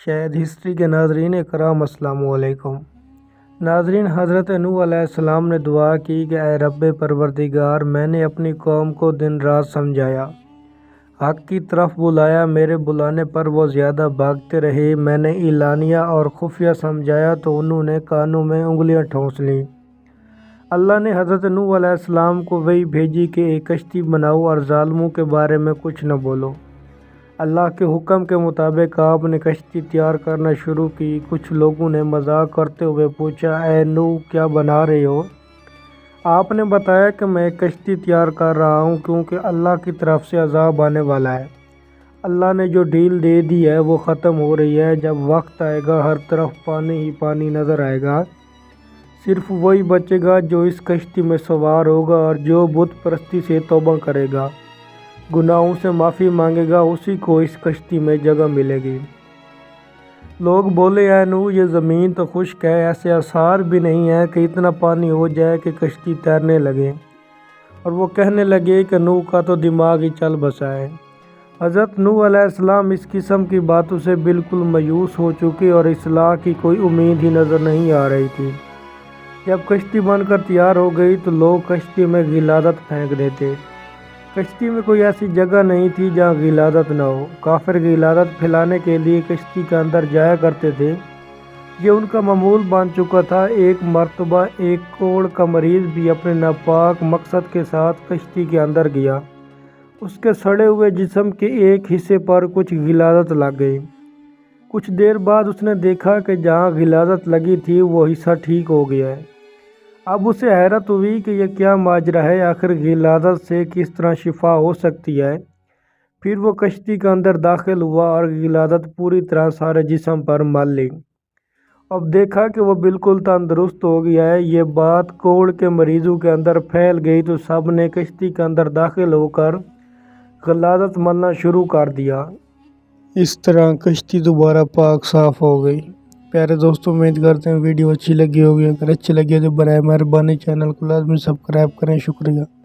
شاید ہسٹری کے ناظرین کرام السلام علیکم۔ ناظرین، حضرت نوح علیہ السلام نے دعا کی کہ اے رب پروردگار، میں نے اپنی قوم کو دن رات سمجھایا، حق کی طرف بلایا، میرے بلانے پر وہ زیادہ بھاگتے رہے۔ میں نے اعلانیہ اور خفیہ سمجھایا تو انہوں نے کانوں میں انگلیاں ٹھونس لیں۔ اللہ نے حضرت نوح علیہ السلام کو وحی بھیجی کہ ایک کشتی بناؤ اور ظالموں کے بارے میں کچھ نہ بولو۔ اللہ کے حکم کے مطابق آپ نے کشتی تیار کرنا شروع کی۔ کچھ لوگوں نے مذاق کرتے ہوئے پوچھا، اے نوح، کیا بنا رہے ہو؟ آپ نے بتایا کہ میں ایک کشتی تیار کر رہا ہوں کیونکہ اللہ کی طرف سے عذاب آنے والا ہے۔ اللہ نے جو ڈھیل دے دی ہے وہ ختم ہو رہی ہے۔ جب وقت آئے گا ہر طرف پانی ہی پانی نظر آئے گا۔ صرف وہی بچے گا جو اس کشتی میں سوار ہوگا اور جو بت پرستی سے توبہ کرے گا، گناہوں سے معافی مانگے گا، اسی کو اس کشتی میں جگہ ملے گی۔ لوگ بولے، اے نوح، یہ زمین تو خشک ہے، ایسے آثار بھی نہیں ہیں کہ اتنا پانی ہو جائے کہ کشتی تیرنے لگے۔ اور وہ کہنے لگے کہ نوح کا تو دماغ ہی چل بسا ہے۔ حضرت نوح علیہ السلام اس قسم کی باتوں سے بالکل مایوس ہو چکے اور اصلاح کی کوئی امید ہی نظر نہیں آ رہی تھی۔ جب کشتی بن کر تیار ہو گئی تو لوگ کشتی میں غلاظت پھینک دیتے۔ کشتی میں کوئی ایسی جگہ نہیں تھی جہاں غلاظت نہ ہو۔ کافر غلاظت پھیلانے کے لیے کشتی کے اندر جایا کرتے تھے۔ یہ ان کا معمول بن چکا تھا۔ ایک مرتبہ ایک کوڑ کا مریض بھی اپنے ناپاک مقصد کے ساتھ کشتی کے اندر گیا۔ اس کے سڑے ہوئے جسم کے ایک حصے پر کچھ غلاظت لگ گئی۔ کچھ دیر بعد اس نے دیکھا کہ جہاں غلاظت لگی تھی وہ حصہ ٹھیک ہو گیا ہے۔ اب اسے حیرت ہوئی کہ یہ کیا ماجرا ہے، آخر غلاظت سے کس طرح شفا ہو سکتی ہے۔ پھر وہ کشتی کے اندر داخل ہوا اور غلاظت پوری طرح سارے جسم پر مل لی۔ اب دیکھا کہ وہ بالکل تندرست ہو گیا ہے۔ یہ بات کوڑ کے مریضوں کے اندر پھیل گئی تو سب نے کشتی کے اندر داخل ہو کر غلاظت ملنا شروع کر دیا۔ اس طرح کشتی دوبارہ پاک صاف ہو گئی۔ پیارے دوستوں، امید کرتے ہیں ویڈیو اچھی لگی ہوگی۔ اگر اچھی لگی تو برائے مہربانی چینل کو لازمی سبسکرائب کریں۔ شکریہ۔